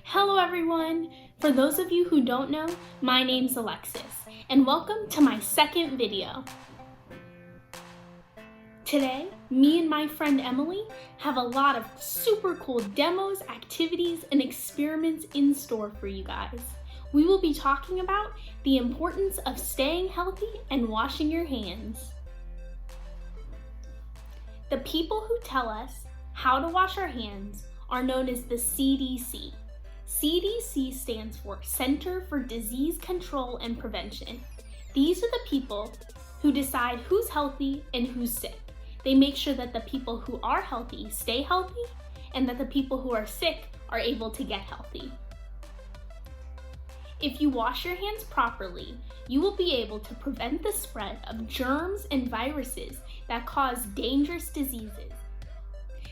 Hello everyone! For those of you who don't know, my name's Alexis, and welcome to my second video. Today, me and my friend Emily have a lot of super cool demos, activities, and experiments in store for you guys. We will be talking about the importance of staying healthy and washing your hands. The people who tell us how to wash our hands are known as the CDC. CDC stands for Center for Disease Control and Prevention. These are the people who decide who's healthy and who's sick. They make sure that the people who are healthy stay healthy and that the people who are sick are able to get healthy. If you wash your hands properly, you will be able to prevent the spread of germs and viruses that cause dangerous diseases.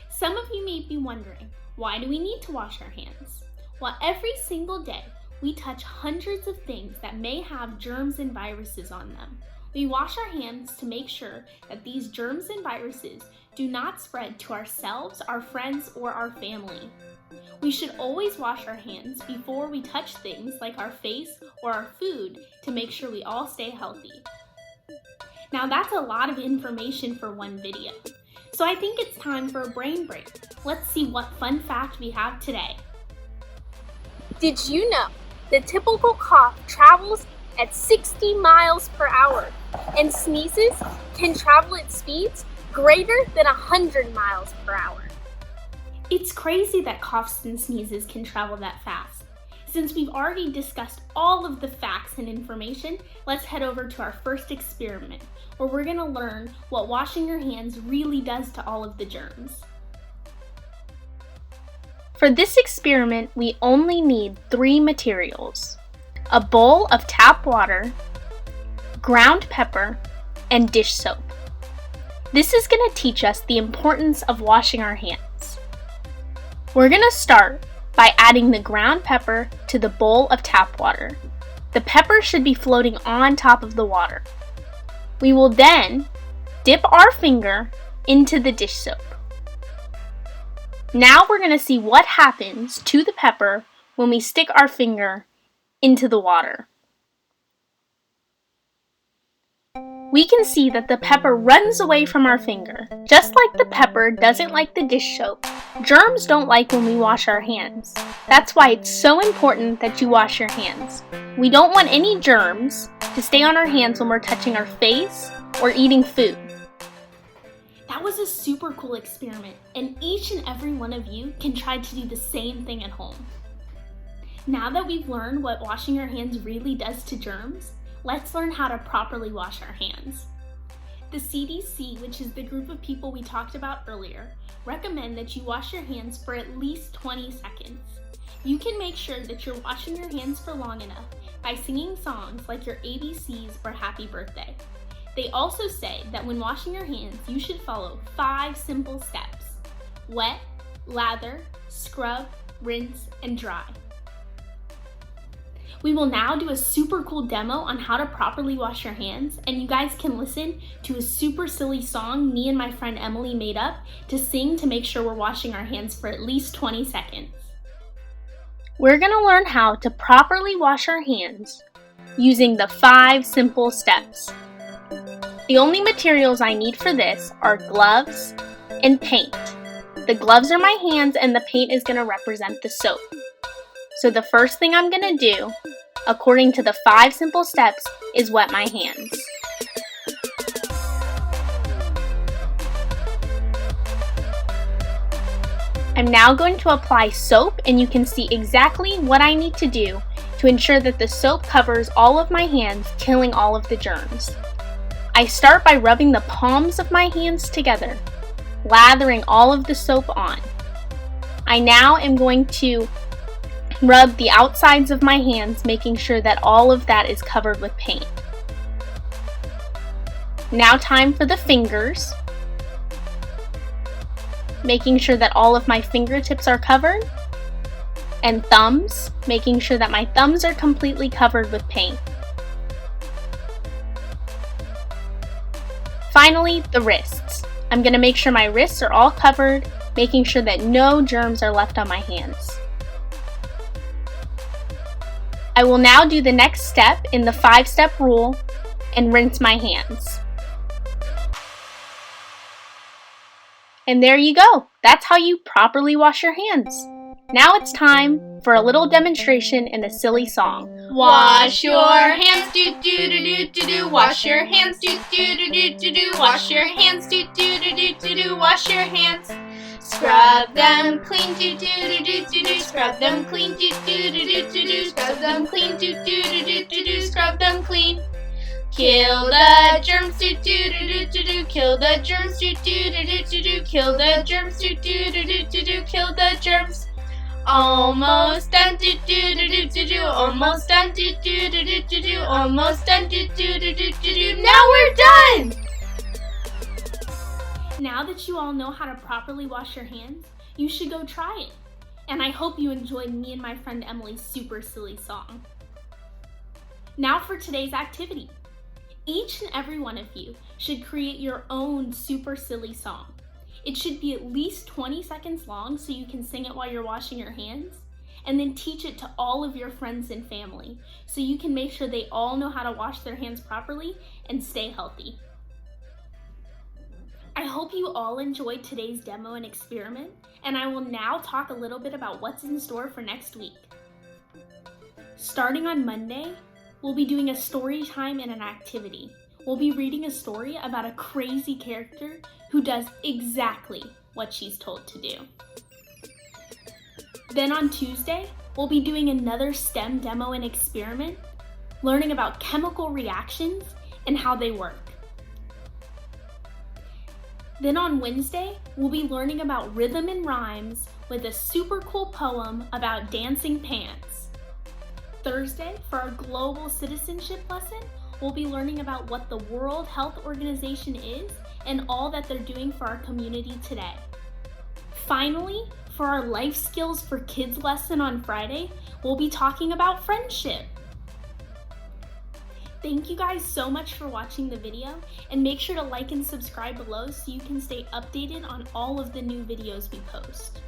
Some of you may be wondering, why do we need to wash our hands? Well, every single day, we touch hundreds of things that may have germs and viruses on them. We wash our hands to make sure that these germs and viruses do not spread to ourselves, our friends, or our family. We should always wash our hands before we touch things like our face or our food to make sure we all stay healthy. Now that's a lot of information for one video, so I think it's time for a brain break. Let's see what fun fact we have today. Did you know the typical cough travels at 60 miles per hour and sneezes can travel at speeds greater than 100 miles per hour? It's crazy that coughs and sneezes can travel that fast. Since we've already discussed all of the facts and information, let's head over to our first experiment, where we're going to learn what washing your hands really does to all of the germs. For this experiment, we only need 3 materials: a bowl of tap water, ground pepper, and dish soap. This is going to teach us the importance of washing our hands. We're going to start by adding the ground pepper to the bowl of tap water. The pepper should be floating on top of the water. We will then dip our finger into the dish soap. Now we're going to see what happens to the pepper when we stick our finger into the water. We can see that the pepper runs away from our finger. Just like the pepper doesn't like the dish soap, germs don't like when we wash our hands. That's why it's so important that you wash your hands. We don't want any germs to stay on our hands when we're touching our face or eating food. That was a super cool experiment, and each and every one of you can try to do the same thing at home. Now that we've learned what washing our hands really does to germs, let's learn how to properly wash our hands. The CDC, which is the group of people we talked about earlier, recommend that you wash your hands for at least 20 seconds. You can make sure that you're washing your hands for long enough by singing songs like your ABCs or Happy Birthday. They also say that when washing your hands, you should follow 5 simple steps: wet, lather, scrub, rinse, and dry. We will now do a super cool demo on how to properly wash your hands, and you guys can listen to a super silly song me and my friend Emily made up to sing to make sure we're washing our hands for at least 20 seconds. We're going to learn how to properly wash our hands using the 5 simple steps. The only materials I need for this are gloves and paint. The gloves are my hands and the paint is going to represent the soap. So the first thing I'm going to do, according to the 5 simple steps, is wet my hands. I'm now going to apply soap, and you can see exactly what I need to do to ensure that the soap covers all of my hands, killing all of the germs. I start by rubbing the palms of my hands together, lathering all of the soap on. I now am going to rub the outsides of my hands, making sure that all of that is covered with paint. Now time for the fingers. Making sure that all of my fingertips are covered. And thumbs, making sure that my thumbs are completely covered with paint. Finally, the wrists. I'm going to make sure my wrists are all covered making sure that no germs are left on my hands. I will now do the next step in the 5-step rule and rinse my hands. And there you go. That's how you properly wash your hands. Now it's time for a little demonstration in a silly song. Wash your hands, do do do do do do. Wash your hands, do do do do do do. Wash your hands, do do do do do do. Wash your hands. Scrub them clean, do do do do do do. Scrub them clean, do do do do do do. Scrub them clean, do do do do do do. Scrub them clean. Kill the germs, do do do do do do. Kill the germs, do do do do do do. Kill the germs, do do do do do do. Kill the germs. Almost done, do do do do do do. Almost done, do do do do do do. Almost done, do do do do do do. Now we're done! Now that you all know how to properly wash your hands, you should go try it. And I hope you enjoyed me and my friend Emily's super silly song. Now for today's activity. Each and every one of you should create your own super silly song. It should be at least 20 seconds long so you can sing it while you're washing your hands, and then teach it to all of your friends and family so you can make sure they all know how to wash their hands properly and stay healthy. I hope you all enjoyed today's demo and experiment, and I will now talk a little bit about what's in store for next week. Starting on Monday, we'll be doing a story time and an activity. We'll be reading a story about a crazy character who does exactly what she's told to do. Then on Tuesday, we'll be doing another STEM demo and experiment, learning about chemical reactions and how they work. Then on Wednesday, we'll be learning about rhythm and rhymes with a super cool poem about dancing pants. Thursday, for our global citizenship lesson, we'll be learning about what the World Health Organization is and all that they're doing for our community today. Finally, for our life skills for kids lesson on Friday, we'll be talking about friendship. Thank you guys so much for watching the video, and make sure to like and subscribe below so you can stay updated on all of the new videos we post.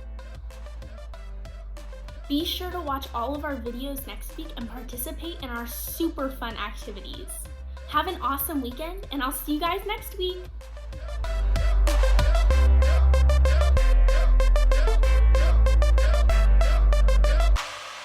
Be sure to watch all of our videos next week and participate in our super fun activities. Have an awesome weekend, and I'll see you guys next week.